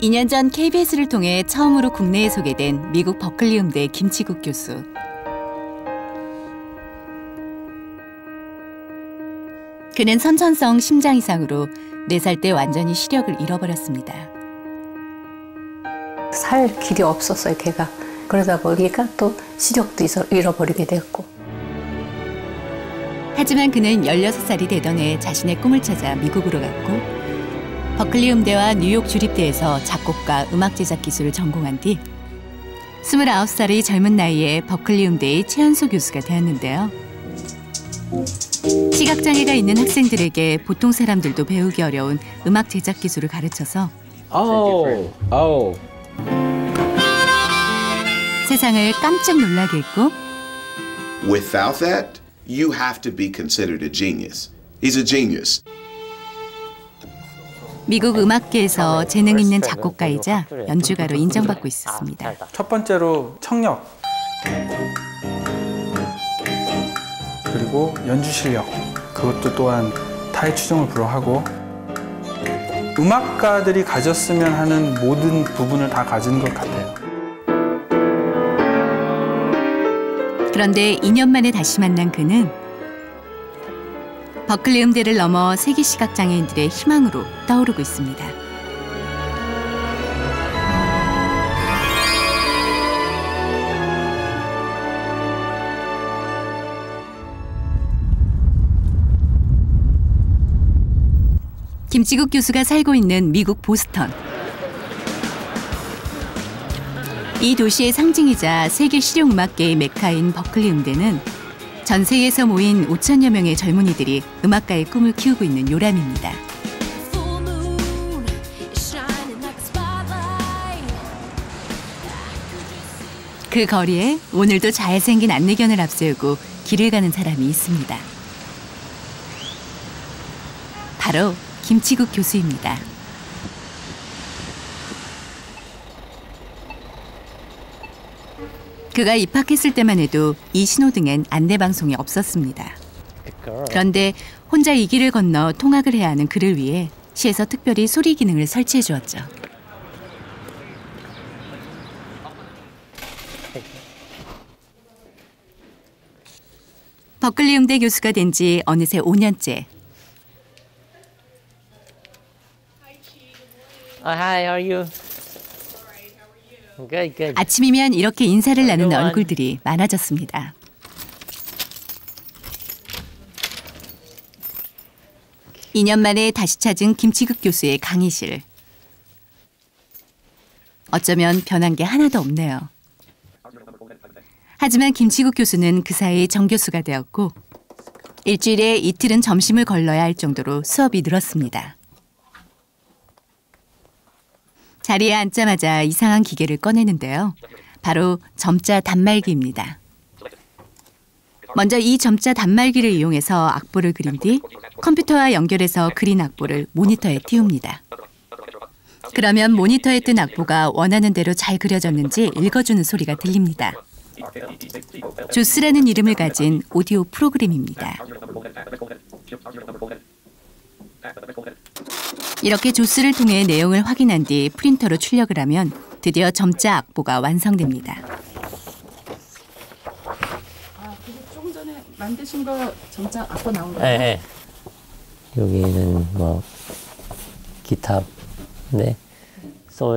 2년 전 KBS를 통해 처음으로 국내에 소개된 미국 버클리 음대 김치국 교수. 그는 선천성 심장 이상으로 4살 때 완전히 시력을 잃어버렸습니다. 살 길이 없었어요, 걔가. 그러다 보니까 또 시력도 잃어버리게 됐고. 하지만 그는 16살이 되던 해 자신의 꿈을 찾아 미국으로 갔고 버클리 음대와 뉴욕 주립대에서 작곡과 음악 제작 기술을 전공한 뒤 29살의 젊은 나이에 버클리 음대의 최연소 교수가 되었는데요. 시각장애가 있는 학생들에게 보통 사람들도 배우기 어려운 음악 제작 기술을 가르쳐서 세상을 깜짝 놀라게 했고 Without that, you have to be considered a genius. He's a genius. 미국 음악계에서 재능 있는 작곡가이자 연주가로 인정받고 있었습니다. 첫 번째로 청력, 그리고 연주 실력, 그것도 또한 타의 추종을 불허하고 음악가들이 가졌으면 하는 모든 부분을 다 가진 것 같아요. 그런데 2년 만에 다시 만난 그는 버클리 음대를 넘어 세계 시각장애인들의 희망으로 떠오르고 있습니다. 김치국 교수가 살고 있는 미국 보스턴. 이 도시의 상징이자 세계 실용음악계의 메카인 버클리 음대는 전 세계에서 모인 5천여 명의 젊은이들이 음악가의 꿈을 키우고 있는 요람입니다. 그 거리에 오늘도 잘생긴 안내견을 앞세우고 길을 가는 사람이 있습니다. 바로 김치국 교수입니다. 그가 입학했을 때만 해도 이 신호등엔 안내방송이 없었습니다. 그런데 혼자 이 길을 건너 통학을 해야 하는 그를 위해 시에서 특별히 소리 기능을 설치해 주었죠. 버클리 음대 교수가 된 지 어느새 5년째. Hi, how are you? Good, good. 아침이면 이렇게 인사를 나누는 얼굴들이 많아졌습니다. 이 년 만에 다시 찾은 김치국 교수의 강의실. 어쩌면 변한 게 하나도 없네요. 하지만 김치국 교수는 그 사이 정 교수가 되었고 일주일에 이틀은 점심을 걸러야 할 정도로 수업이 늘었습니다. 자리에 앉자마자 이상한 기계를 꺼내는데요. 바로 점자 단말기입니다. 먼저 이 점자 단말기를 이용해서 악보를 그린 뒤 컴퓨터와 연결해서 그린 악보를 모니터에 띄웁니다. 그러면 모니터에 뜬 악보가 원하는 대로 잘 그려졌는지 읽어주는 소리가 들립니다. 조스라는 이름을 가진 오디오 프로그램입니다. 이렇게 조스를 통해 내용을 확인한 뒤 프린터로 출력을 하면 드디어 점자 악보가 완성됩니다. 그게 조금 전에 만드신 거 점자 악보 나온 거예요? 네. 여기는 뭐 기타, 네.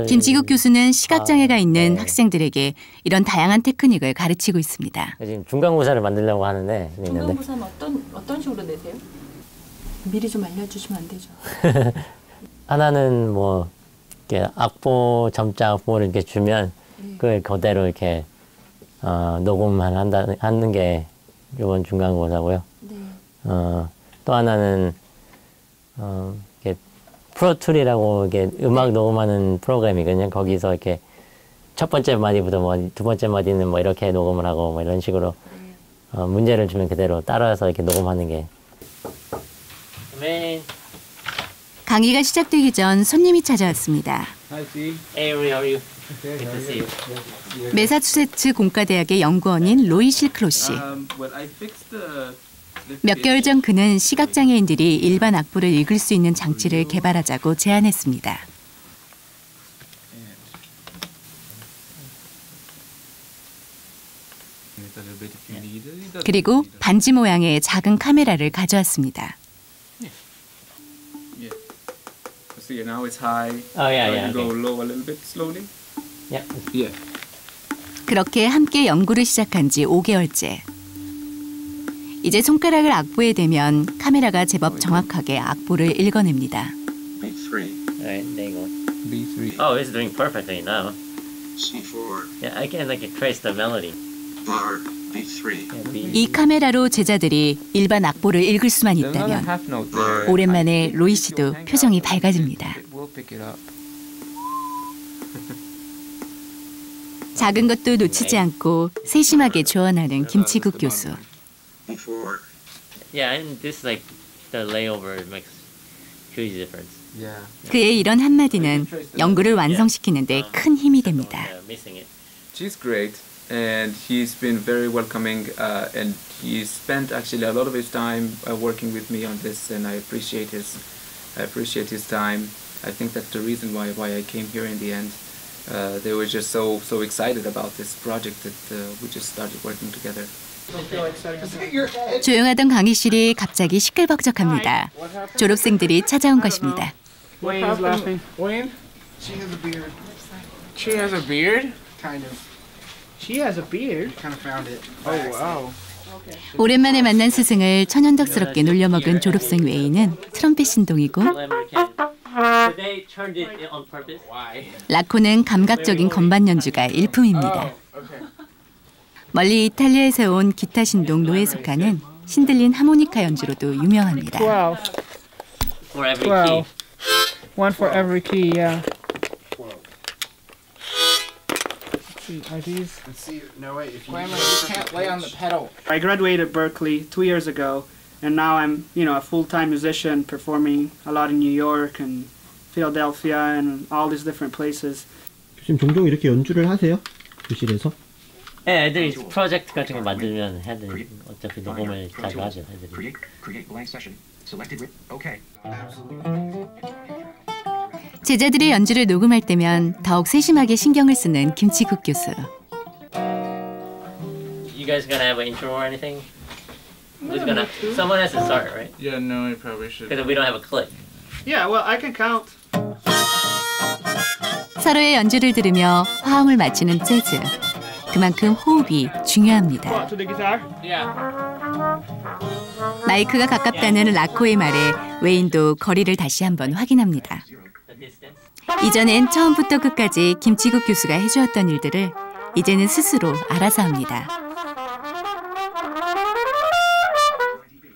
김치국 교수는 시각장애가 있는 학생들에게 이런 다양한 테크닉을 가르치고 있습니다. 지금 중간고사를 만들려고 하는데 중간고사는 어떤 식으로 내세요? 미리 좀 알려주시면 안 되죠? 하나는 뭐 이렇게 악보, 점자 악보를 이렇게 주면 그걸 그대로 이렇게 녹음만 하는 게 이번 중간고사고요. 네. 또 하나는 이렇게 프로툴이라고 이렇게 음악 녹음하는 프로그램이거든요. 거기서 이렇게 첫 번째 마디부터 뭐 두 번째 마디는 뭐 이렇게 녹음을 하고 뭐 이런 식으로 문제를 주면 그대로 따라서 이렇게 녹음하는 게. 강의가 시작되기 전 손님이 찾아왔습니다. Hey, how are you? Good to see you. 매사추세츠 공과대학의 연구원인 로이 실크로 씨. 몇 개월 전 그는 시각장애인들이 일반 악보를 읽을 수 있는 장치를 개발하자고 제안했습니다. 그리고 반지 모양의 작은 카메라를 가져왔습니다. See, now it's high. Oh yeah, yeah. You go Okay. low a little bit slowly. Yeah. Yeah. 그렇게 함께 연구를 시작한 지 5개월째. 이제 손가락을 악보에 대면 카메라가 제법 정확하게 악보를 읽어냅니다. Alright, there you go. B3. Oh, it's doing perfectly now. C4, Yeah, I can like trace the melody. bar, B3. Yeah, B. 이 카메라로 제자들이 일반 악보를 읽을 수만 There's another 있다면 half note there. 오랜만에 로이 씨도 표정이 밝아집니다. It will pick it up. 작은 것도 놓치지 않고 세심하게 조언하는 김치국 교수. B4, Yeah, and this like the layover makes huge difference. Yeah. 그의 이런 한마디는 연구를 완성시키는데 큰 힘이 됩니다. Yeah, missing it. She's great, and he's been very welcoming, and he spent actually a lot of his time working with me on this, and I appreciate his time. I think that's the reason why I came here in the end. They were just so excited about this project that we just started working together. 조용하던 강의실이 갑자기 시끌벅적합니다. 졸업생들이 찾아온 것입니다. Wayne is laughing. Wayne? She has a beard. She has a beard? Kind of. She has a beard? Kind of found it. Oh, wow. 오랜만에 만난 스승을 천연덕스럽게 놀려먹은 졸업생 웨이는 트럼펫 신동이고 Glamour can. So they turned it on purpose. Why? 라코는 감각적인 건반 연주가 일품입니다. 멀리 이탈리아에서 온 기타 신동 노에소카는 신들린 하모니카 연주로도 유명합니다. 12. For every 12. key. One for every key, yeah. Let's see, are these? Let's see. No, wait. If you Grandma, you can't lay on the pedal. I graduated Berkeley 2 years ago, and now I'm, a full-time musician performing a lot in New York and Philadelphia and all these different places. 교수님 종종 이렇게 연주를 하세요? 교실에서? 네, 애들이 프로젝트 같은 거 만들면 애들이 어차피 녹음을 자주 하죠, 애들이. create blank session. Selected with OK. 제자들의 연주를 녹음할 때면 더욱 세심하게 신경을 쓰는 김치국 교수. You guys gonna have an intro or anything? Who's gonna? Someone has to start, right? Yeah, no, I probably should. Because we don't have a click. Yeah, well, I can count. 서로의 연주를 들으며 화음을 맞추는 재즈. 그만큼 호흡이 중요합니다. What, to the guitar? Yeah. 마이크가 가깝다는 라코의 말에 웨인도 거리를 다시 한번 확인합니다. The distance. 이전엔 처음부터 끝까지 김치국 교수가 해주었던 일들을 이제는 스스로 알아서 합니다.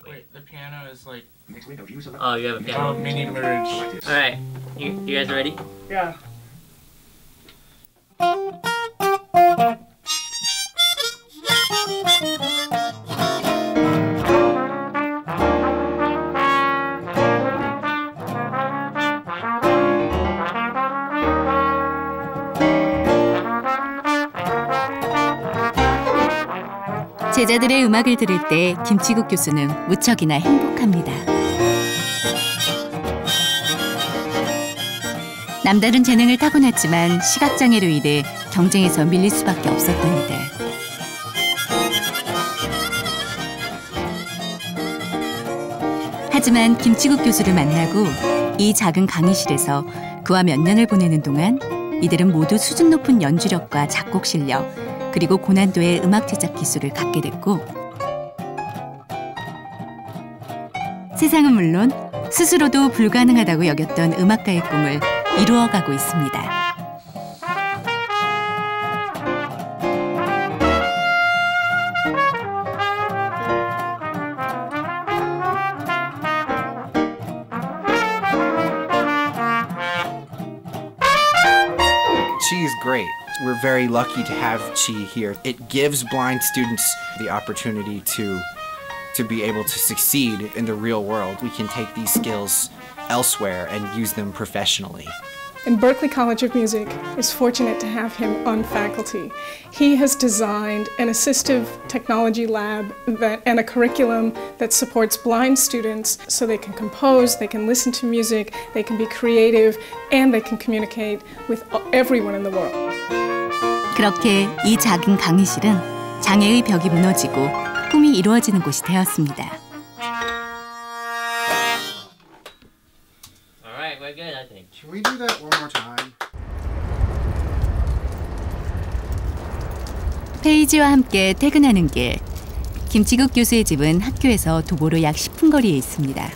Wait, the piano is like Oh, you have a piano. mini merge. All right, you guys ready? Yeah. 제자들의 음악을 들을 때 김치국 교수는 무척이나 행복합니다. 남다른 재능을 타고났지만 시각장애로 인해 경쟁에서 밀릴 수밖에 없었던 이들. 하지만 김치국 교수를 만나고 이 작은 강의실에서 그와 몇 년을 보내는 동안 이들은 모두 수준 높은 연주력과 작곡 실력, 그리고 고난도의 음악 제작 기술을 갖게 됐고 세상은 물론 스스로도 불가능하다고 여겼던 음악가의 꿈을 이루어가고 있습니다. Chi is great. We're very lucky to have Chi here. It gives blind students the opportunity to be able to succeed in the real world. We can take these skills elsewhere and use them professionally. And Berklee College of Music is fortunate to have him on faculty. He has designed an assistive technology lab and a curriculum that supports blind students so they can compose, they can listen to music, they can be creative, and they can communicate with everyone in the world. 그렇게 이 작은 강의실은 장애의 벽이 무너지고 꿈이 이루어지는 곳이 되었습니다. Alright, we're good, I think. Can we do that one more time? 페이지와 함께 퇴근하는 길. 김치국 교수의 집은 학교에서 도보로 약 10분 거리에 있습니다.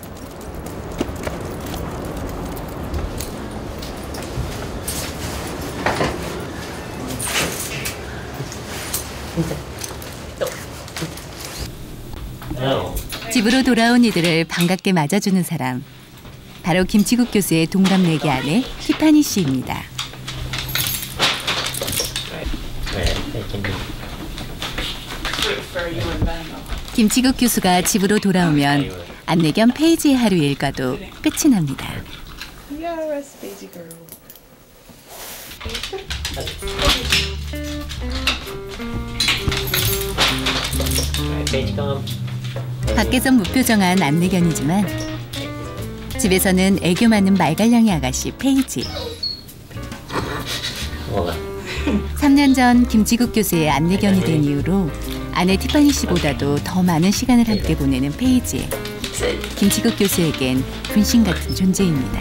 집으로 돌아온 이들을 반갑게 맞아주는 사람. 바로 김치국 교수의 동갑내기 아내 티파니 씨입니다. 김치국 교수가 집으로 돌아오면 안내 겸 페이지의 하루 일과도 끝이 납니다. 밖에선 무표정한 안내견이지만 집에서는 애교 많은 말갈량이 아가씨 페이지. 3년 전 김치국 교수의 안내견이 된 이후로 아내 티파니 씨보다도 더 많은 시간을 함께 보내는 페이지. 김치국 교수에겐 분신 같은 존재입니다.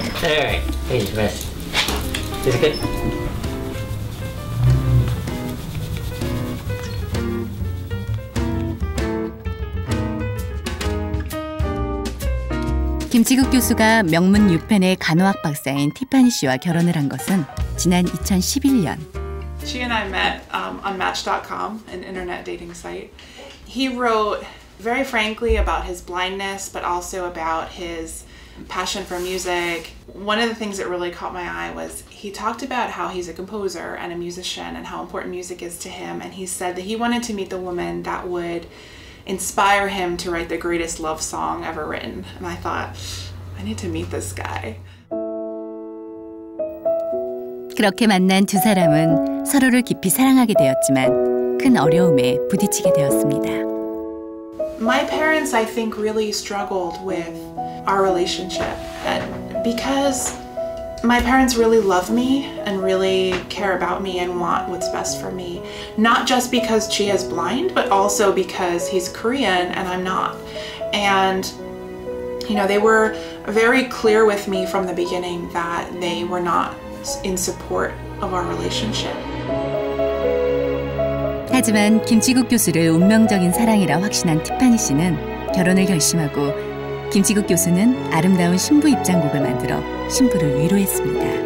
김치국 교수가 명문 유펜의 간호학 박사인 티파니 씨와 결혼을 한 것은 지난 2011년. She and I met on Match.com, an internet dating site. He wrote very frankly about his blindness, but also about his passion for music. One of the things that really caught my eye was he talked about how he's a composer and a musician and how important music is to him. And he said that he wanted to meet the woman that would inspire him to write the greatest love song ever written. And I thought, I need to meet this guy. 그렇게 만난 두 사람은 서로를 깊이 사랑하게 되었지만 큰 어려움에 부딪히게 되었습니다. My parents, I think, really struggled with our relationship. And because my parents really love me and really care about me and want what's best for me. Not just because Chi is blind, but also because he's Korean and I'm not. And, you know, they were very clear with me from the beginning that they were not in support of our relationship. 하지만 김치국 교수를 운명적인 사랑이라 확신한 티파니 씨는 결혼을 결심하고 김치국 교수는 아름다운 신부 입장곡을 만들어 신부를 위로했습니다.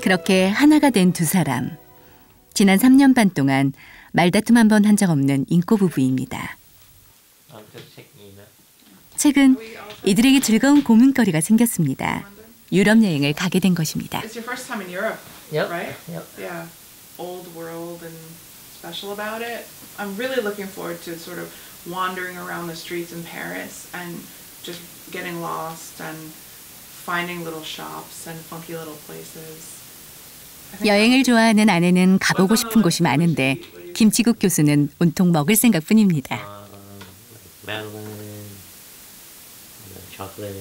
그렇게 하나가 된 두 사람. 지난 3년 반 동안 말다툼 한 번 한 적 없는 인꼬 부부입니다. 최근 이들에게 즐거운 고민거리가 생겼습니다. 유럽 여행을 가게 된 것입니다. It's your first time in Europe, Yep. right? Yep. Yeah. Old world and special about it. I'm really looking forward to sort of wandering around the streets in Paris and just getting lost and finding little shops and funky little places. 여행을 좋아하는 아내는 가보고 싶은 곳이 많은데 김치국 교수는 온통 먹을 생각뿐입니다. chocolate,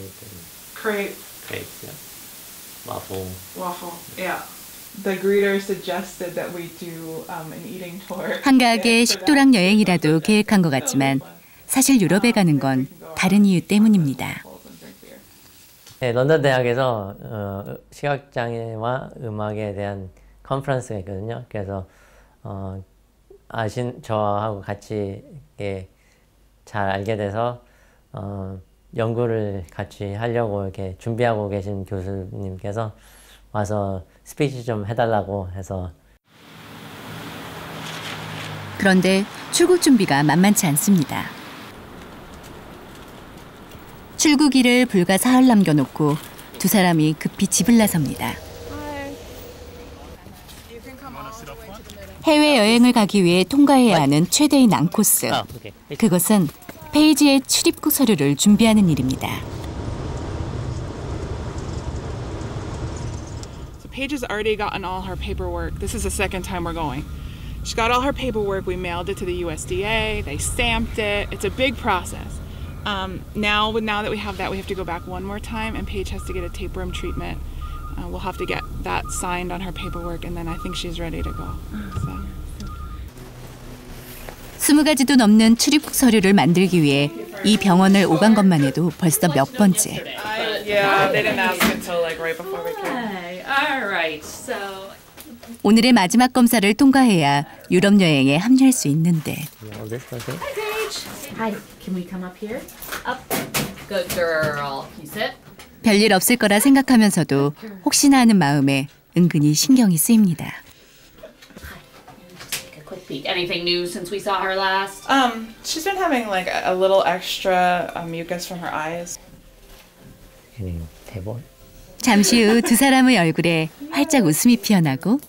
Crepe. crepes, yeah. Waffle. Waffle, yeah. The greeter suggested that we do an eating tour. 한가하게 식도락 여행이라도 계획한 것 같지만 사실 유럽에 가는 건 다른 이유 때문입니다. 네, 런던 대학에서 시각장애와 음악에 대한 컨퍼런스가 있거든요. 그래서 저하고 같이 잘 알게 돼서 연구를 같이 하려고 이렇게 준비하고 계신 교수님께서 와서 스피치 좀 해달라고 해서. 그런데 출국 준비가 만만치 않습니다. 출국일을 불과 사흘 남겨놓고 두 사람이 급히 집을 나섭니다. 해외여행을 가기 위해 통과해야 하는 최대의 난코스. 그것은 페이지의 출입국 서류를 준비하는 일입니다. So Paige has already gotten all her paperwork. This is the second time we're going. She got all her paperwork. We mailed it to the USDA. They stamped it. It's a big process. Now that we have that, we have to go back one more time, and Paige has to get a tapeworm treatment we'll have to get that signed on her paperwork, and then I think she's ready to go. So. 20가지도 넘는 출입국 서류를 만들기 위해 이 병원을 오간 것만 해도 벌써 몇 번째. Yeah, they didn't ask until like right before we came. All right. So 오늘의 마지막 검사를 통과해야 유럽 여행에 합류할 수 있는데. Hi, Paige. Hi. Can we come up here? Up. Good girl. Can you sit? 별일 없을 거라 생각하면서도 혹시나 하는 마음에 은근히 신경이 쓰입니다. Anything new since we saw her last? She's been having like a little extra mucus from her eyes. 대본. 잠시 후 두 사람의 얼굴에 활짝 웃음이 피어나고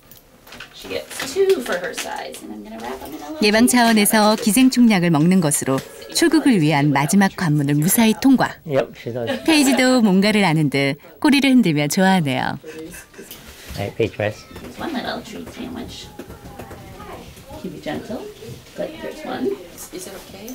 She gets 2 for her size, and I'm gonna wrap them in a little. 예방 차원에서 기생충약을 먹는 것으로 출국을 위한 마지막 관문을 무사히 통과. 페이지도 뭔가를 아는 듯 꼬리를 흔들며 좋아하네요. Right, Paige press. There's one little treat sandwich. Keep it gentle. Good. There's one. Is it okay?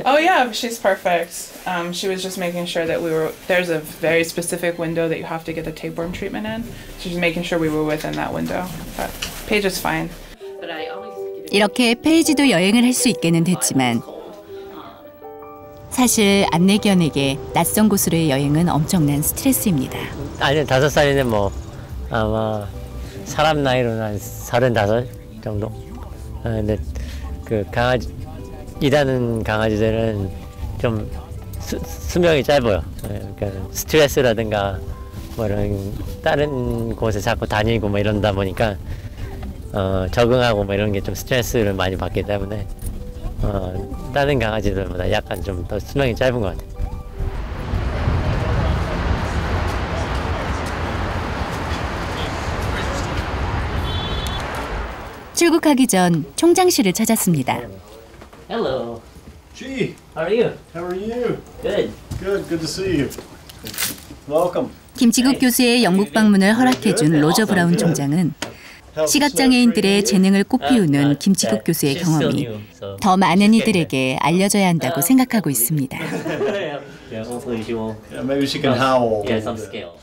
Oh yeah, she's perfect. She was just making sure that there's a very specific window that you have to get the tapeworm treatment in. She's making sure we were within that window. But Paige is fine. But I always give it. 이렇게 페이지도 여행을 할 수 있게는 됐지만 사실 안내견에게 낯선 곳으로의 여행은 엄청난 스트레스입니다. 아니 5살이면 뭐 아마 사람 나이로는 한 35 정도. 근데 그 강아지 일하는 강아지들은 좀 수명이 짧아요. 그러니까 스트레스라든가 뭐 이런 다른 곳에 자꾸 다니고 뭐 이런다 보니까 적응하고 뭐 이런 게 좀 스트레스를 많이 받기 때문에 다른 강아지들보다 약간 좀 더 수명이 짧은 것 같아요. 출국하기 전 총장실을 찾았습니다. Hello. Gee. How are you? How are you? Good. Good to see you. Welcome. 김치국 교수의 영국 방문을 허락해준 로저 브라운 총장은 시각장애인들의 재능을 꽃피우는 김치국 교수의 경험이 더 많은 이들에게 알려져야 한다고 생각하고 있습니다. Maybe she can howl. Yeah, some scale.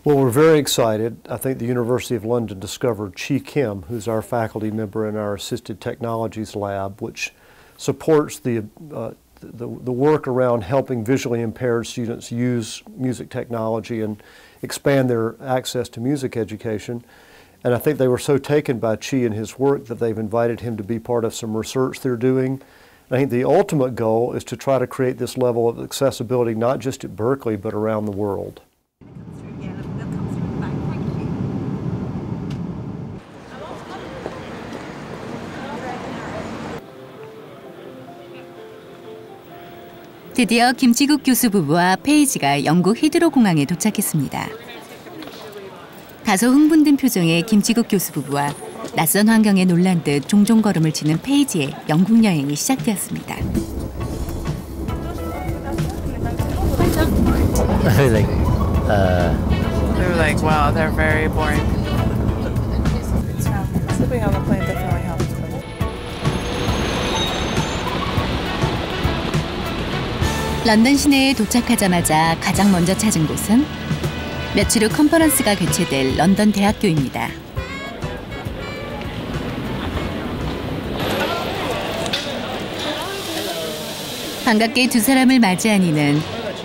Well, we're very excited. I think the University of London discovered Chi Kim, who's our faculty member in our Assisted Technologies Lab, which supports the work around helping visually impaired students use music technology and expand their access to music education. And I think they were so taken by Chi and his work that they've invited him to be part of some research they're doing. I think the ultimate goal is to try to create this level of accessibility not just at Berkeley but around the world. 드디어 김치국 교수 부부와 페이지가 영국 히드로 공항에 도착했습니다. 다소 흥분된 표정의 김치국 교수 부부와 낯선 환경에 놀란 듯 종종 걸음을 치는 페이지의 영국 여행이 시작되었습니다. They were like, wow, they're very boring. Sleeping on the plane definitely helps. 런던 시내에 도착하자마자 가장 먼저 찾은 곳은 며칠 후 컨퍼런스가 개최될 런던 대학교입니다. 반갑게 두 사람을 맞이한 이는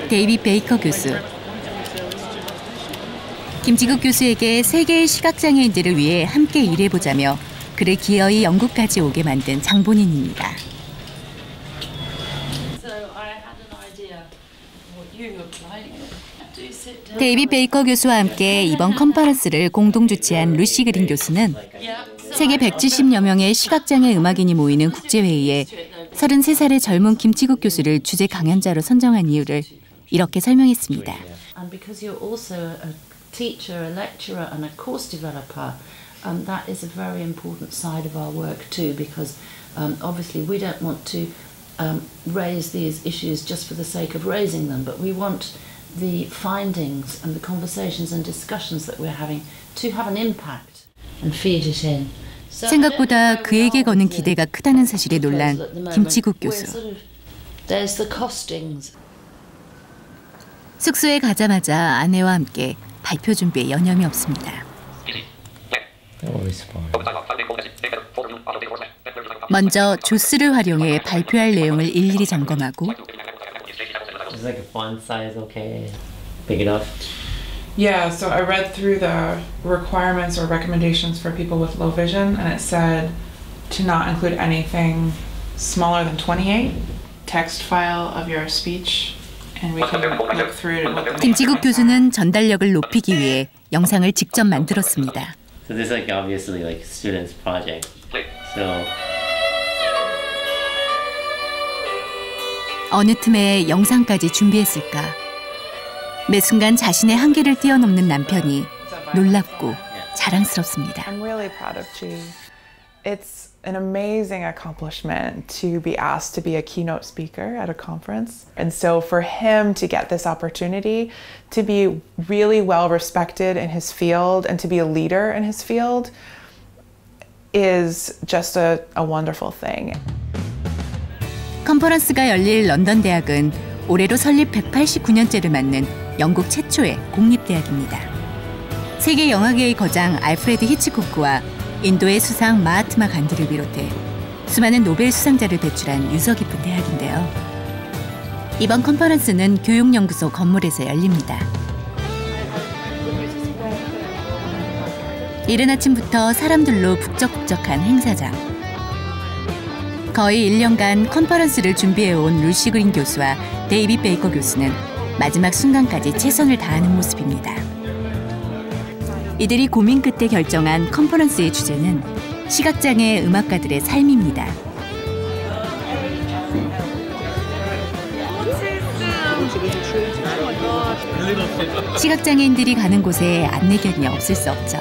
데이빗 베이커 교수. 김치국 교수에게 세계의 시각장애인들을 위해 함께 일해보자며 그를 기어이 영국까지 오게 만든 장본인입니다. 데이빗 베이커 교수와 함께 이번 컨퍼런스를 공동 주최한 루시 그린 교수는 세계 170여 명의 시각장애 음악인이 모이는 국제회의에 33살의 젊은 김치국 교수를 주재 강연자로 선정한 이유를 이렇게 설명했습니다. Teacher, a lecturer and a course developer, that is a very important side of our work too, because obviously we don't want to raise these issues just for the sake of raising them, but we want the findings and the conversations and discussions that we're having to have an impact and feed it in. 생각보다 그에게 거는 기대가 크다는 사실에 놀란 김치국 교수. There's the costings. 숙소에 가자마자 아내와 함께 발표 준비에 여념이 없습니다. 먼저 조스를 활용해 발표할 내용을 일일이 점검하고 Yeah, so I read through the requirements or recommendations for people with low vision, and it said to not include anything smaller than 28 text file of your speech, and we can look through what the 김치국 교수는 전달력을 높이기 위해 영상을 직접 만들었습니다. So this is like obviously like students' project. So 어느 틈에 영상까지 준비했을까? 매 순간 자신의 한계를 뛰어넘는 남편이 놀랍고 자랑스럽습니다. I'm really proud of Chi. It's an amazing accomplishment to be asked to be a keynote speaker at a conference. And so for him to get this opportunity to be really well respected in his field and to be a leader in his field is just a wonderful thing. 컨퍼런스가 열릴 런던 대학은 올해로 설립 189년째를 맞는 영국 최초의 공립대학입니다. 세계 영화계의 거장 알프레드 히치코크와 인도의 수상 마하트마 간디를 비롯해 수많은 노벨 수상자를 배출한 유서 깊은 대학인데요. 이번 컨퍼런스는 교육연구소 건물에서 열립니다. 이른 아침부터 사람들로 북적북적한 행사장. 거의 1년간 컨퍼런스를 준비해온 루시 그린 교수와 데이빗 베이커 교수는 마지막 순간까지 최선을 다하는 모습입니다. 이들이 고민 끝에 결정한 컨퍼런스의 주제는 시각장애 음악가들의 삶입니다. 시각장애인들이 가는 곳에 안내견이 없을 수 없죠.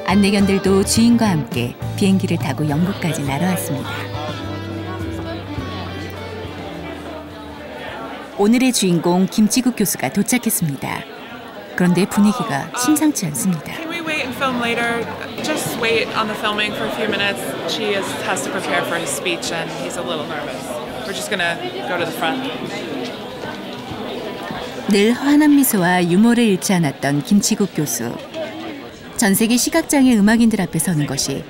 안내견들도 주인과 함께 비행기를 타고 영국까지 날아왔습니다. 오늘의 주인공 김치국 교수가 도착했습니다. 그런데 분위기가 심상치 않습니다. Can we wait and film later? Just wait on the filming for a few minutes. Chi has to prepare for his speech and he's a little nervous. We're just gonna go to the front. 늘 환한 미소와 유머를 잃지 않았던 김치국 교수. 전 세계 시각장애 음악인들 앞에 서는 것이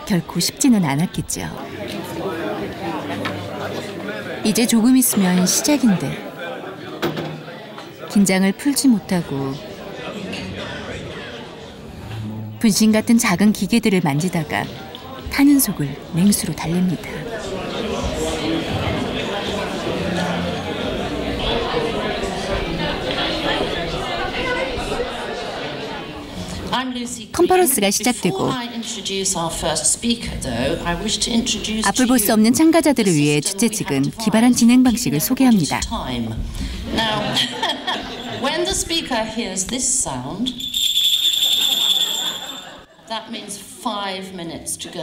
결코 쉽지는 않았겠죠. 이제 조금 있으면 시작인데 긴장을 풀지 못하고 분신 같은 작은 기계들을 만지다가 타는 속을 냉수로 달랩니다. 컨퍼런스가 시작되고 앞을 볼 수 없는 참가자들을 위해 주최 측은 기발한 진행 방식을 소개합니다. Now, when the speaker hears this sound, that means 5 minutes to go.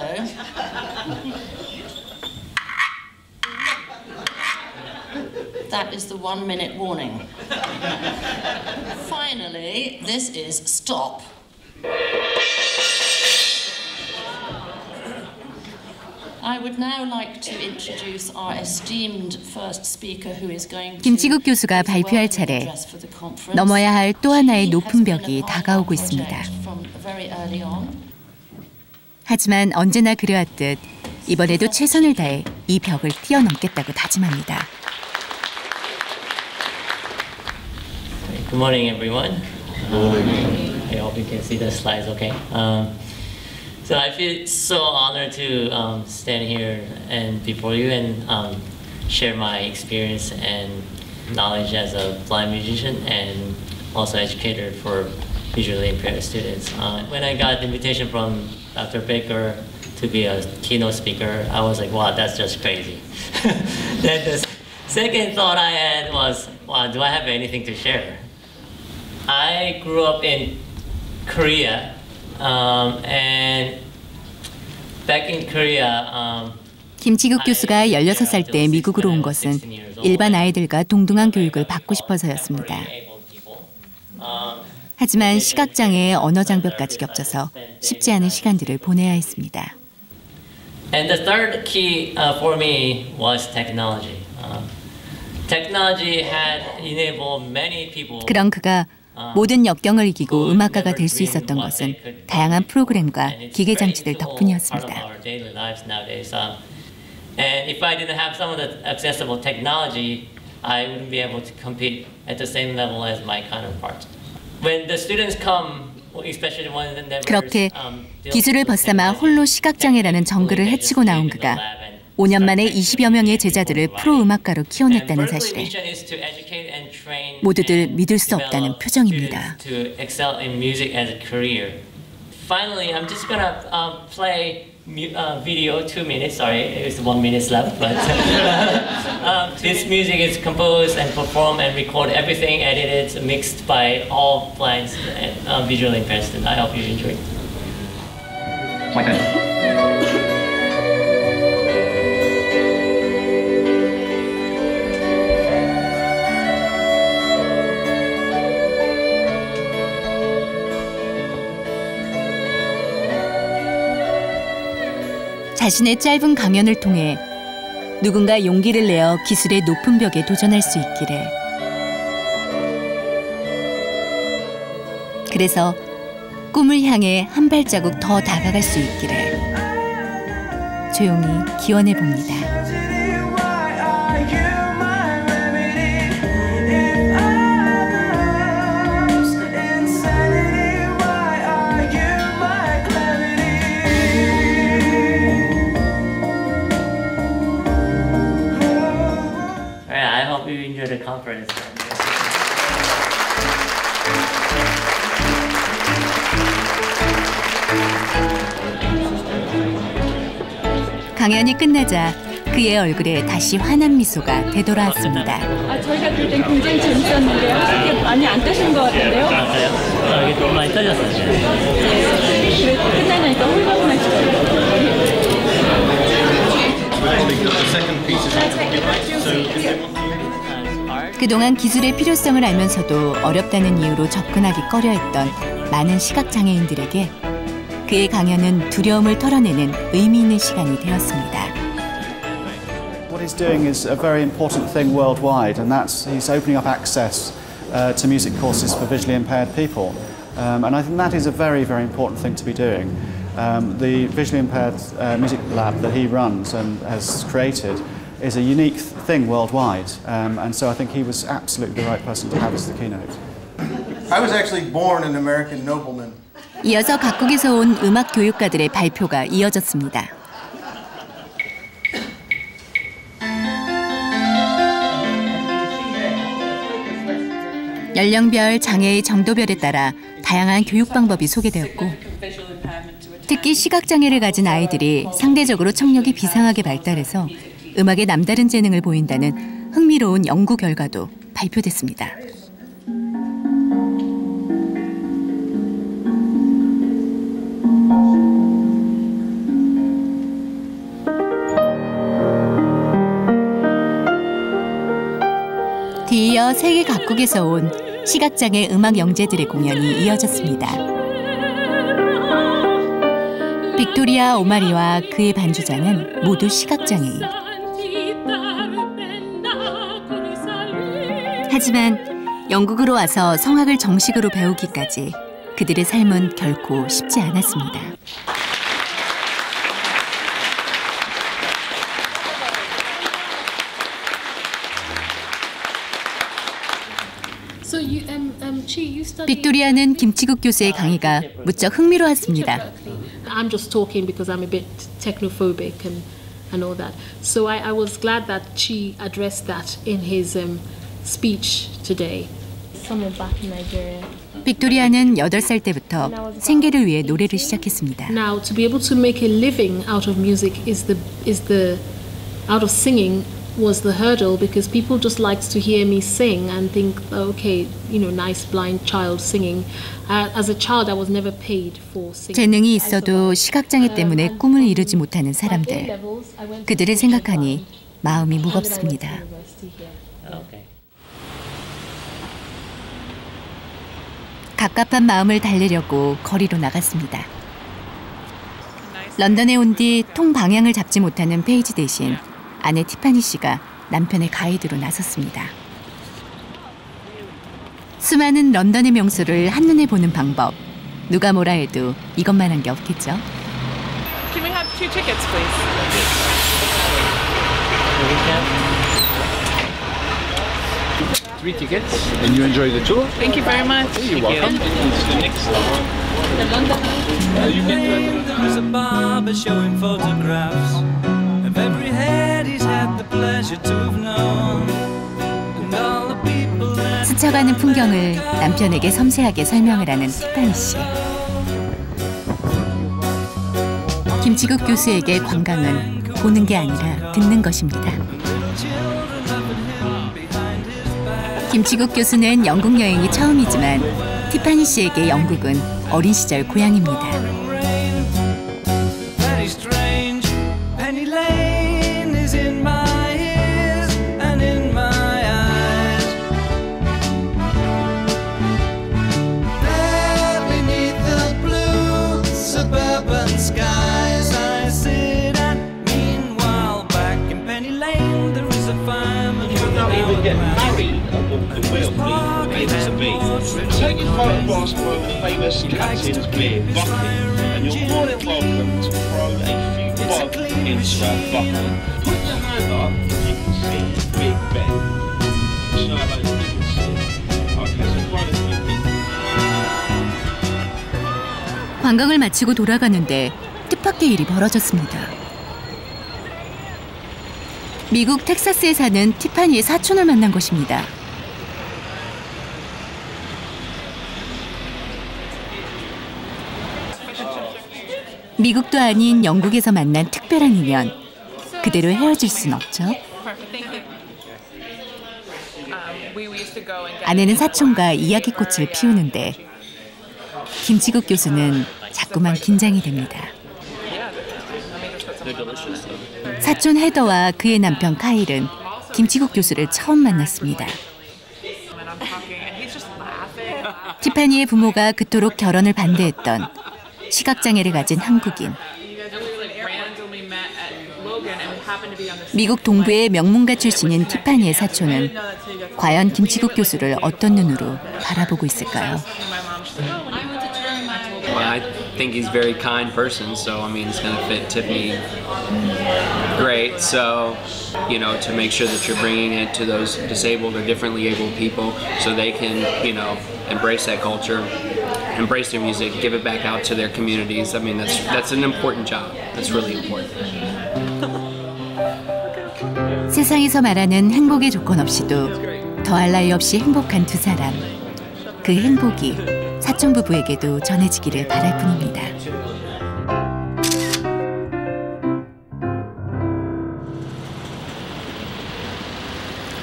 That is the 1 minute warning. Finally, this is stop. I would now like to introduce our esteemed first speaker who is going to 김치국 교수가 발표할 차례. 넘어야 할 또 하나의 높은 벽이 다가오고 있습니다. 하지만 언제나 그래왔듯 이번에도 최선을 다해 이 벽을 뛰어넘겠다고 다짐합니다. Good morning, everyone. I hope you can see the slides okay. So I feel so honored to stand here and before you and share my experience and knowledge as a blind musician and also educator for visually impaired students. When I got the invitation from Dr. Baker to be a keynote speaker, I was like, wow, that's just crazy. Then the second thought I had was, wow, do I have anything to share? I grew up in Korea, and back in Korea. 김치국 교수가 16살 때 미국으로 온 것은 일반 아이들과 동등한 교육을 받고 싶어서였습니다. 하지만 시각장애의 언어 장벽까지 겹쳐서 쉽지 않은 시간들을 보내야 했습니다. And the third key for me was technology. Technology had enabled many people. 그런 그가 모든 역경을 이기고 음악가가 될 수 있었던 것은 다양한 프로그램과 기계 장치들 덕분이었습니다. And if I didn't have some of the accessible technology, I wouldn't be able to compete at the same level as my counterparts. When the students come, especially when they never 그렇게 기술을 벗삼아 홀로 시각장애라는 정글을 헤치고 나온 그가 5년 만에 20여 명의 제자들을 프로 음악가로 키워냈다는 사실에 모두들 믿을 수 없다는 표정입니다. Finally, I'm just gonna play video 2 minutes. Sorry, it's 1 minute left. But this music is composed and performed and recorded, everything edited, mixed by all blind and visually impaired students. I hope you enjoy it. My turn. 자신의 짧은 강연을 통해 누군가 용기를 내어 기술의 높은 벽에 도전할 수 있기를. 그래서 꿈을 향해 한 발자국 더 다가갈 수 있기를 조용히 기원해 봅니다. The conference. 강연이 끝나자 그의 얼굴에 다시 환한 미소가 되돌아왔습니다. 저희가 볼 땐 굉장히 재밌었는데 확실히 많이 안 떠신 것 같은데요? 맞아요? 이게 좀 많이 떠졌어요. 네. 끝나니까 홀가분하시더라고요. 그동안 기술의 필요성을 알면서도 어렵다는 이유로 접근하기 꺼려했던 많은 시각장애인들에게 그의 강연은 두려움을 털어내는 의미 있는 시간이 되었습니다. What he's doing is a very important thing worldwide, and that's he's opening up access to music courses for visually impaired people. And I think that is a very, very important thing to be doing. The visually impaired music lab that he runs and has created is a unique thing worldwide, and so I think he was absolutely the right person to have as the keynote. I was actually born an American nobleman. 이어서 각국에서 온 음악 교육가들의 발표가 이어졌습니다. 연령별, 장애의 정도별에 따라 다양한 교육 방법이 소개되었고 특히 시각장애를 가진 아이들이 상대적으로 청력이 비상하게 발달해서 음악에 남다른 재능을 보인다는 흥미로운 연구 결과도 발표됐습니다. 뒤이어 세계 각국에서 온 시각장애 음악 영재들의 공연이 이어졌습니다. 빅토리아 오마리와 그의 반주자는 모두 시각장애인. 하지만 영국으로 와서 성악을 정식으로 배우기까지 그들의 삶은 결코 쉽지 않았습니다. 빅토리아는 김치국 교수의 강의가 무척 흥미로웠습니다. I'm just talking because I'm a bit technophobic and all that. So I was glad that Chi addressed that in his speech today. Someone back in Nigeria. 빅토리아는 8살 때부터 생계를 위해 노래를 시작했습니다. Now to be able to make a living out of music is the out of singing was the hurdle because people just liked to hear me sing and think, okay, you know, nice blind child singing. As a child, I was never paid for singing. 재능이 있어도 시각장애 때문에 꿈을 이루지 못하는 사람들. 그들을 생각하니 마음이 무겁습니다. 갑갑한 마음을 달래려고 거리로 나갔습니다. 런던에 온 뒤 통 방향을 잡지 못하는 페이지 대신 아내 티파니 씨가 남편의 가이드로 나섰습니다. 수많은 런던의 명소를 한눈에 보는 방법. 누가 뭐라 해도 이것만한 게 없겠죠. Can we have 2 tickets, please? 3 tickets, and you enjoy the tour. Thank you very much. You're welcome. It's the next one. You can. There's a barber showing photographs of every head he's had the pleasure to have known, and all the people that. 스쳐가는 풍경을 남편에게 섬세하게 설명을 하는 티파니 씨. 김치국 교수에게 관광은 보는 게 아니라 듣는 것입니다. 김치국 교수는 영국 여행이 처음이지만 티파니 씨에게 영국은 어린 시절 고향입니다. Take your photographs for famous captain's beer bucket, and you're more than welcome to throw a few bob into our bucket. Put your hand up if you can see Big Ben. Show those people see. Okay, so throw the few people. 관광을 마치고 돌아가는데 뜻밖의 일이 벌어졌습니다. 미국 텍사스에 사는 티파니의 사촌을 만난 것입니다. 미국도 아닌 영국에서 만난 특별한 인연. 그대로 헤어질 순 없죠. 아내는 사촌과 이야기꽃을 피우는데 김치국 교수는 자꾸만 긴장이 됩니다. 사촌 헤더와 그의 남편 카일은 김치국 교수를 처음 만났습니다. 티파니의 부모가 그토록 결혼을 반대했던 시각장애를 가진 한국인. 미국 동부의 명문가 출신인 티파니의 사촌은 과연 김치국 교수를 어떤 눈으로 바라보고 있을까요? I think he's a very kind person, so I mean it's going to fit Tiffany great. So, you know, to make sure that you're bringing it to those disabled or differently abled people so they can, you know, embrace that culture, embrace their music, give it back out to their communities. I mean, that's an important job. That's really important. 세상에서 말하는 행복의 조건 없이도 더할 나위 없이 행복한 두 사람. 그 행복이 사촌 부부에게도 전해지기를 바랄 뿐입니다.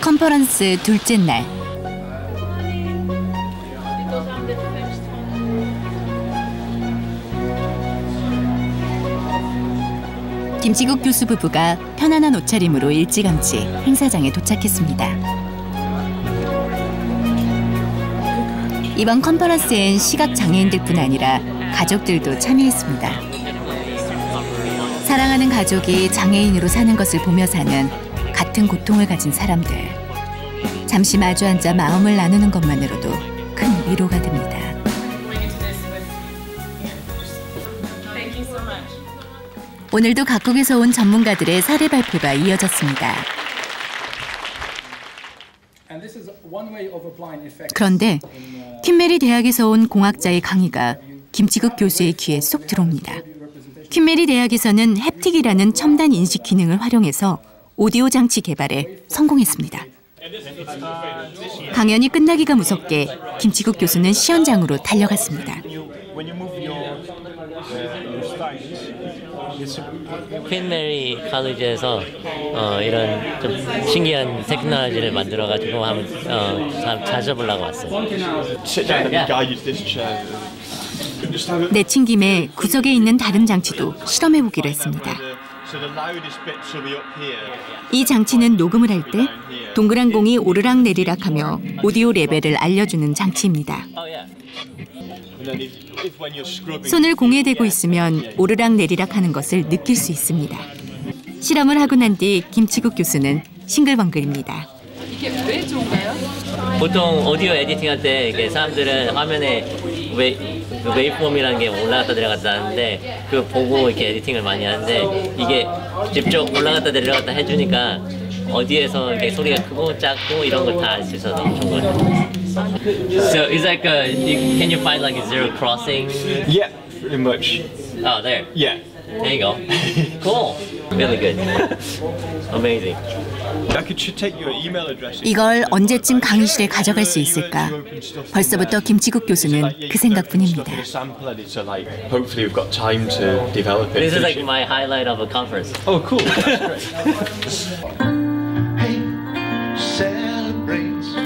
컨퍼런스 둘째 날. 김치국 교수 부부가 편안한 옷차림으로 일찌감치 행사장에 도착했습니다. 이번 컨퍼런스엔 시각장애인들뿐 아니라 가족들도 참여했습니다. 사랑하는 가족이 장애인으로 사는 것을 보며 사는 같은 고통을 가진 사람들. 잠시 마주 앉아 마음을 나누는 것만으로도 큰 위로가 됩니다. 오늘도 각국에서 온 전문가들의 사례 발표가 이어졌습니다. 그런데 퀸메리 대학에서 온 공학자의 강의가 김치국 교수의 귀에 쏙 들어옵니다. 퀸메리 대학에서는 햅틱이라는 첨단 인식 기능을 활용해서 오디오 장치 개발에 성공했습니다. 강연이 끝나기가 무섭게 김치국 교수는 시연장으로 달려갔습니다. 퀸메리 칼리지에서 이런 좀 신기한 테크놀로지를 만들어가지고 한번 찾아보려고 왔어요. 내친 김에 구석에 있는 다른 장치도 실험해보기로 했습니다. 이 장치는 녹음을 할 때 동그란 공이 오르락 내리락하며 오디오 레벨을 알려주는 장치입니다. 손을 공에 대고 있으면 오르락 내리락 하는 것을 느낄 수 있습니다. 실험을 하고 난 뒤 김치국 교수는 싱글벙글입니다. 이게 왜 좋은가요? 보통 오디오 에디팅 할 때 이게 사람들은 화면에 웨이브폼이라는 게 올라갔다 내려갔다 하는데 그거 보고 이렇게 에디팅을 많이 하는데 이게 직접 올라갔다 내려갔다 해주니까 어디에서 이렇게 소리가 크고 작고 이런 걸 다 알 수 있어서 좋은 것 같아요. So it's like can you find like a zero crossing? Yeah, pretty much. Oh, there. Yeah. There you go. Cool. Really good. Amazing. I should take your email address. 이걸 언제쯤 강의실에 가져갈 수 있을까? 벌써부터 김치국 교수는 그 생각뿐입니다. Hopefully we've got time to develop it. This is like my highlight of a conference. Oh, cool.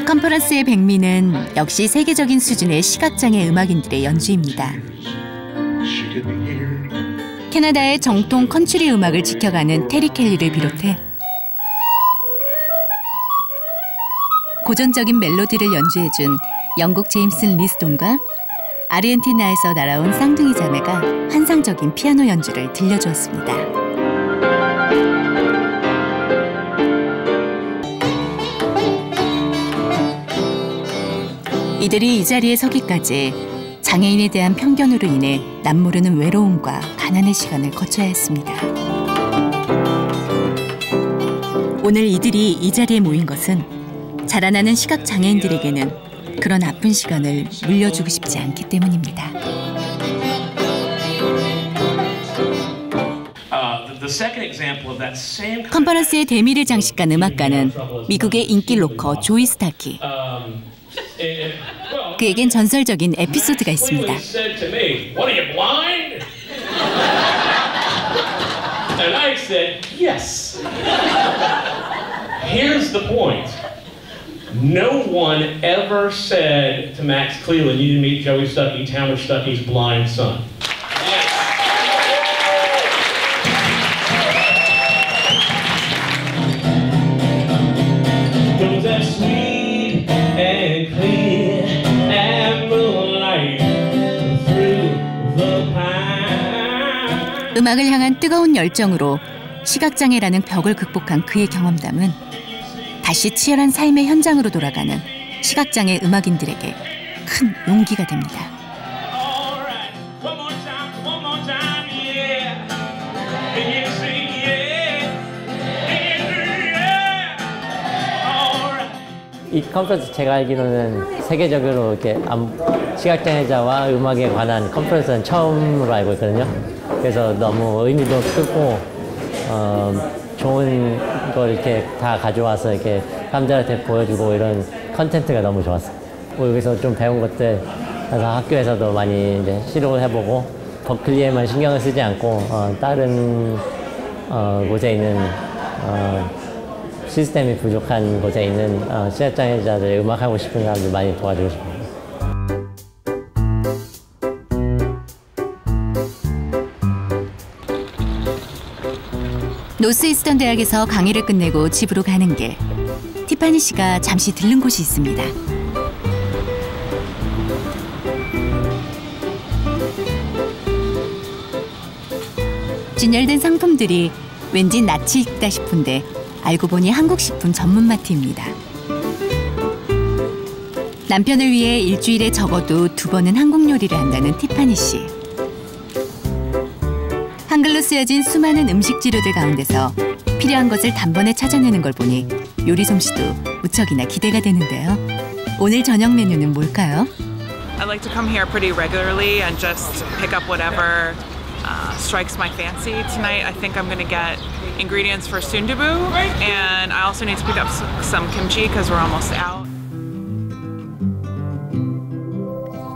컨퍼런스의 백미는 역시 세계적인 수준의 시각장애 음악인들의 연주입니다. 캐나다의 정통 컨트리 음악을 지켜가는 테리 켈리를 비롯해 고전적인 멜로디를 연주해준 영국 제임슨 리스돈과 아르헨티나에서 날아온 쌍둥이 자매가 환상적인 피아노 연주를 들려주었습니다. 이들이 이 자리에 서기까지 장애인에 대한 편견으로 인해 남모르는 외로움과 가난의 시간을 거쳐야 했습니다. 오늘 이들이 이 자리에 모인 것은 자라나는 시각장애인들에게는 그런 아픈 시간을 물려주고 싶지 않기 때문입니다. 컨퍼런스의 대미를 장식한 음악가는 미국의 인기 로커 조이 스타키. 그에겐 전설적인 에피소드가 있습니다. And I said, yes. Here's the point. No one ever said to Max Cleland, you didn't meet Joey Stuckey, Talmadge Stuckey's blind son. Goes that sweet and clear and moonlight through the pine. 음악을 향한 뜨거운 열정으로 시각장애라는 벽을 극복한 그의 경험담은 다시 치열한 삶의 현장으로 돌아가는 시각장애 음악인들에게 큰 용기가 됩니다. 이 컨퍼런스 제가 알기로는 세계적으로 이렇게 시각장애자와 음악에 관한 컨퍼런스는 처음으로 알고 있거든요. 그래서 너무 의미도 크고 좋은 걸 이렇게 다 가져와서 이렇게 사람들한테 보여주고 이런 컨텐츠가 너무 좋았어요. 여기서 좀 배운 것들 그래서 학교에서도 많이 이제 시도를 해보고 버클리에만 신경을 쓰지 않고 다른 곳에 있는 시스템이 부족한 곳에 있는 시각장애자들 음악하고 싶은 사람들 많이 도와주고 싶어요. 노스이스턴 대학에서 강의를 끝내고 집으로 가는 길, 티파니 씨가 잠시 들른 곳이 있습니다. 진열된 상품들이 왠지 낯이 익다 싶은데 알고 보니 한국 식품 전문 마트입니다. 남편을 위해 일주일에 적어도 2번은 한국 요리를 한다는 티파니 씨. 한글로 쓰여진 수많은 음식 지료들 가운데서 필요한 것을 단번에 찾아내는 걸 보니 요리 솜씨도 무척이나 기대가 되는데요. 오늘 저녁 메뉴는 뭘까요? I like to come here pretty regularly and just pick up whatever strikes my fancy. Tonight I think I'm going to get ingredients for sundubu and I also need to pick up some kimchi because we're almost out.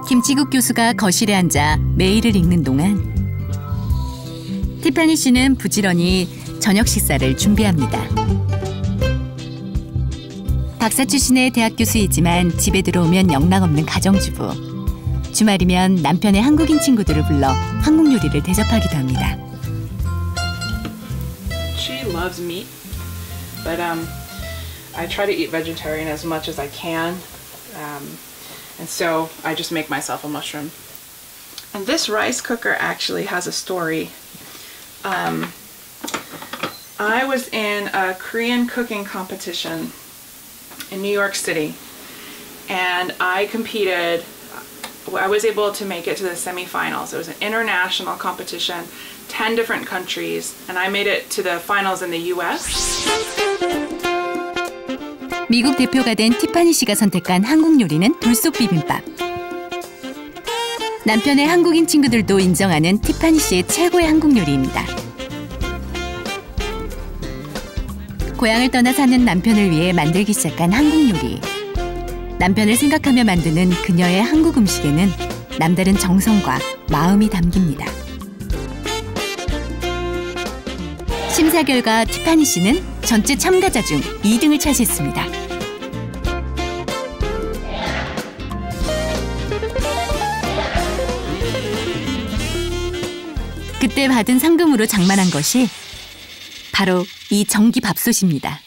김치국 교수가 거실에 앉아 메일을 읽는 동안 티파니 씨는 부지런히 저녁 식사를 준비합니다. 박사 출신의 대학 교수이지만 집에 들어오면 영락없는 가정주부. 주말이면 남편의 한국인 친구들을 불러 한국 요리를 대접하기도 합니다. She loves meat, but I try to eat vegetarian as much as I can, and so I just make myself a mushroom. And this rice cooker actually has a story. I was in a Korean cooking competition in New York City, and I competed. I was able to make it to the semifinals. It was an international competition, 10 different countries, and I made it to the finals in the US. 미국 대표가 된 티파니 씨가 선택한 한국 요리는 돌솥 비빔밥. 남편의 한국인 친구들도 인정하는 티파니 씨의 최고의 한국 요리입니다. 고향을 떠나 사는 남편을 위해 만들기 시작한 한국 요리. 남편을 생각하며 만드는 그녀의 한국 음식에는 남다른 정성과 마음이 담깁니다. 심사 결과 티파니 씨는 전체 참가자 중 2등을 차지했습니다. 그때 받은 상금으로 장만한 것이 바로 이 전기 밥솥입니다.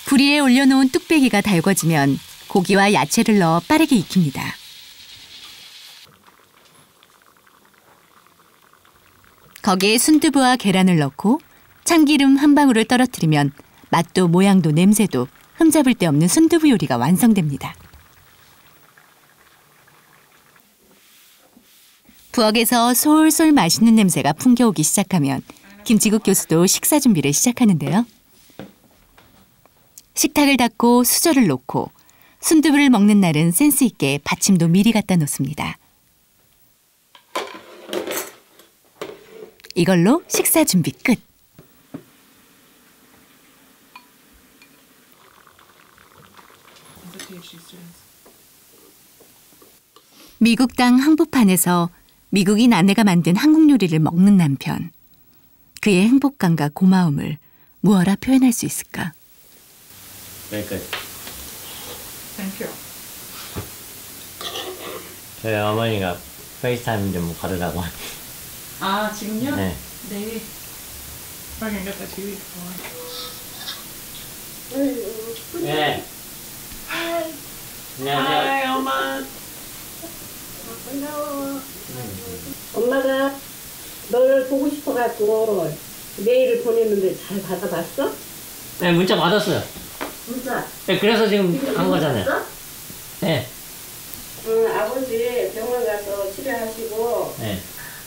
불 위에 올려놓은 뚝배기가 달궈지면 고기와 야채를 넣어 빠르게 익힙니다. 거기에 순두부와 계란을 넣고 참기름 한 방울을 떨어뜨리면 맛도 모양도 냄새도 흠잡을 데 없는 순두부 요리가 완성됩니다. 부엌에서 솔솔 맛있는 냄새가 풍겨오기 시작하면 김치국 교수도 식사 준비를 시작하는데요. 식탁을 닦고 수저를 놓고 순두부를 먹는 날은 센스 있게 받침도 미리 갖다 놓습니다. 이걸로 식사 준비 끝. 미국 땅 한복판에서 미국인 아내가 만든 한국 요리를 먹는 남편. 그의 행복감과 고마움을 무어라 표현할 수 있을까? Very good. Thank you. 저희 어머니가 페이스타임 좀 걸으라고. 아, 지금요? 네. 네. I can get the TV for. 네. 안녕하세요. Hi, 엄마. 엄마가 널 보고 싶어갖고 메일을 보냈는데 잘 받아봤어? 네, 문자 받았어요. 문자? 네, 그래서 지금 한 거잖아요. 네. 아버지 병원 가서 치료하시고. 네.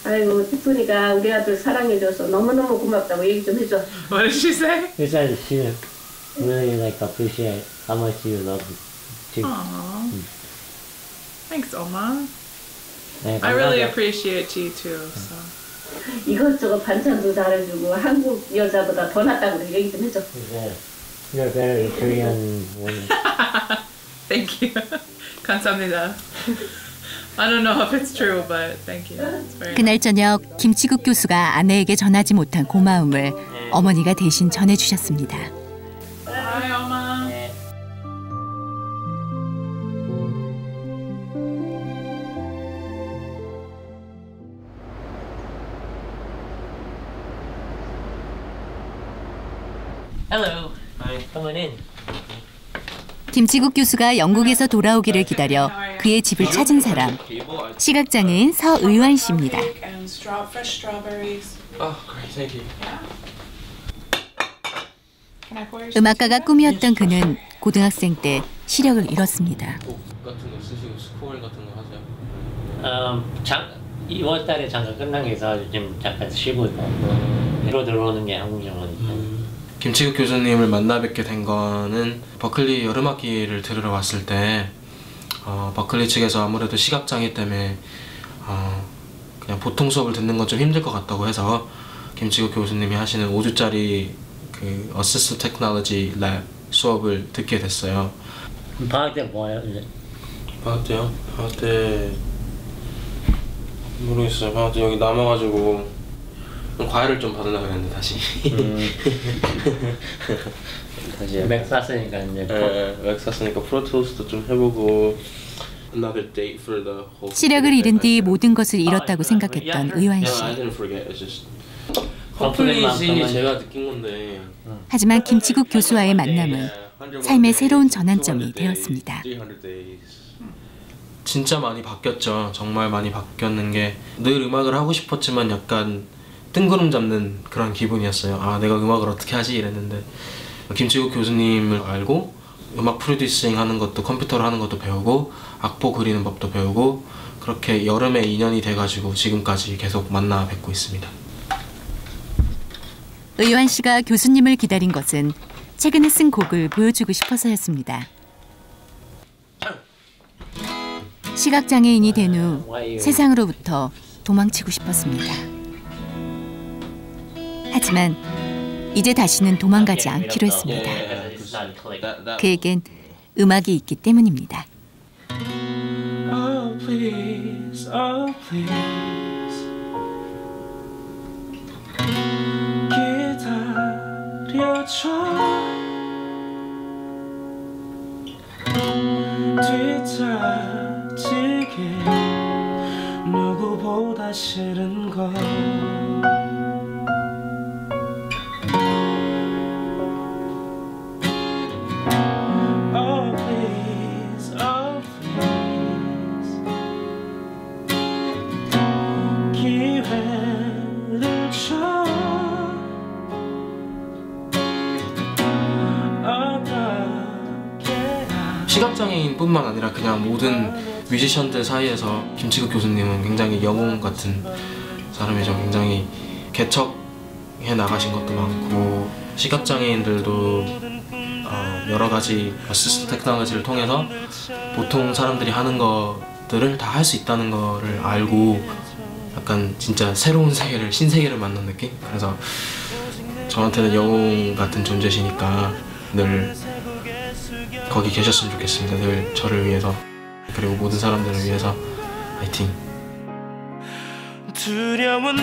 아이고, 티프니가 우리 아들 사랑해줘서 너무너무 고맙다고 얘기 좀 해줘. What did she say? She said she really like appreciate how much you love too. Aww. Thanks, Oma. 네, I really 감사하죠. appreciate you too. So. 이것저것 반찬도 잘해주고 한국 여자보다 더 낫다고 얘기 좀 해줘. 네. You're very Korean woman. Thank you. 감사합니다. I don't know if it's true, but thank you. It's very 그날 저녁 김치국 교수가 아내에게 전하지 못한 고마움을 어머니가 대신 전해주셨습니다. Hi, Oma. Hello. Hi. Come on in. 김치국 교수가 영국에서 돌아오기를 기다려 그의 집을 찾은 사람. 시각장애인 서의환 씨입니다. And fresh strawberries. Oh, great, thank you. Can I pour your 음악가가 꿈이었던 그는 고등학생 때 시력을 잃었습니다. 곡 같은 거 쓰시고 스코어 같은 거 하세요? 2월 달에 잠깐 끝난 게 있어서 지금 잠깐 쉬고 있고 새로 들어오는 게 한국 영화니까. 김치국 교수님을 만나 뵙게 된 거는 버클리 여름학기를 들으러 왔을 때 버클리 측에서 아무래도 시각장애 때문에 그냥 보통 수업을 듣는 건 좀 힘들 것 같다고 해서 김치국 교수님이 하시는 5주짜리 그 어시스트 테크놀로지 랩 수업을 듣게 됐어요. 방학 때 뭐예요 이제? 방학 때요? 방학 때 모르겠어요. 방학 때 여기 남아가지고 과외를 좀 받으려고 했는데 다시. 다시 맥 샀으니까 이제. 네, 맥 샀으니까 프로툴스도 좀 해보고. Another date for the whole. 시력을 잃은 뒤 모든 것을 잃었다고 생각했던 의환 씨. I didn't forget. It's just. 컴플릿이 제가 느낀 건데. 하지만 김치국 교수와의 만남은 삶의 새로운 전환점이 되었습니다. 진짜 많이 바뀌었죠. 정말 많이 바뀌었는 게 늘 음악을 하고 싶었지만 약간 뜬구름 잡는 그런 기분이었어요. 아, 내가 음악을 어떻게 하지 이랬는데 김치국 교수님을 알고 음악 프로듀싱 하는 것도 컴퓨터로 하는 것도 배우고 악보 그리는 법도 배우고 그렇게 여름에 인연이 돼가지고 지금까지 계속 만나 뵙고 있습니다. 의완 씨가 교수님을 기다린 것은 최근에 쓴 곡을 보여주고 싶어서였습니다. 시각장애인이 된 후 세상으로부터 도망치고 싶었습니다. 하지만 이제 다시는 도망가지 않기로 했습니다. 그에겐 음악이 있기 때문입니다. Oh please, oh please 기다려줘 뒤처지게 누구보다 싫은 걸 시각장애인뿐만 아니라 그냥 모든 뮤지션들 사이에서 김치국 교수님은 굉장히 영웅 같은 사람이죠. 굉장히 개척해 나가신 것도 많고 시각장애인들도 여러 가지 어시스트 테크놀로지를 통해서 보통 사람들이 하는 것들을 다 할 수 있다는 거를 알고 약간 진짜 새로운 세계를, 신세계를 만난 느낌? 그래서 저한테는 영웅 같은 존재시니까 늘 거기 계셨으면 좋겠습니다. 늘 저를 위해서 그리고 모든 사람들을 위해서 화이팅! 두려운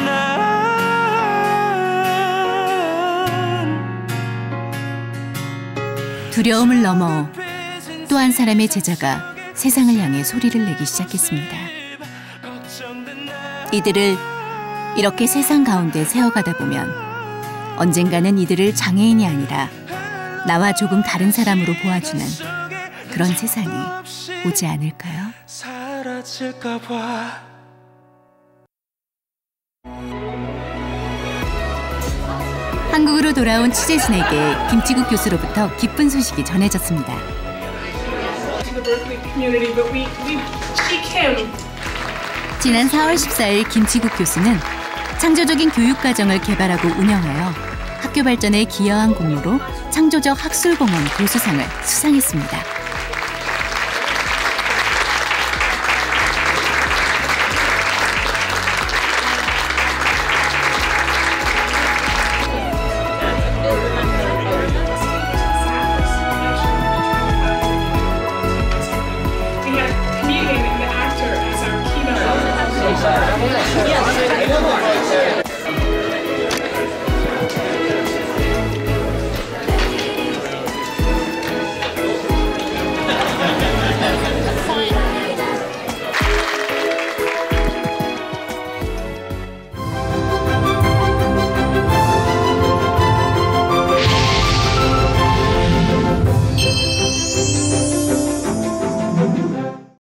두려움을 넘어 또 한 사람의 제자가 세상을 향해 소리를 내기 시작했습니다. 이들을 이렇게 세상 가운데 세워가다 보면 언젠가는 이들을 장애인이 아니라 나와 조금 다른 사람으로 보아주는 그런 세상이 오지 않을까요? 사라질까 봐. 한국으로 돌아온 취재진에게 김치국 교수로부터 기쁜 소식이 전해졌습니다. 지난 4월 14일 김치국 교수는 창조적인 교육과정을 개발하고 운영하여 학교 발전에 기여한 공로로 창조적 학술공헌 교수상을 수상했습니다.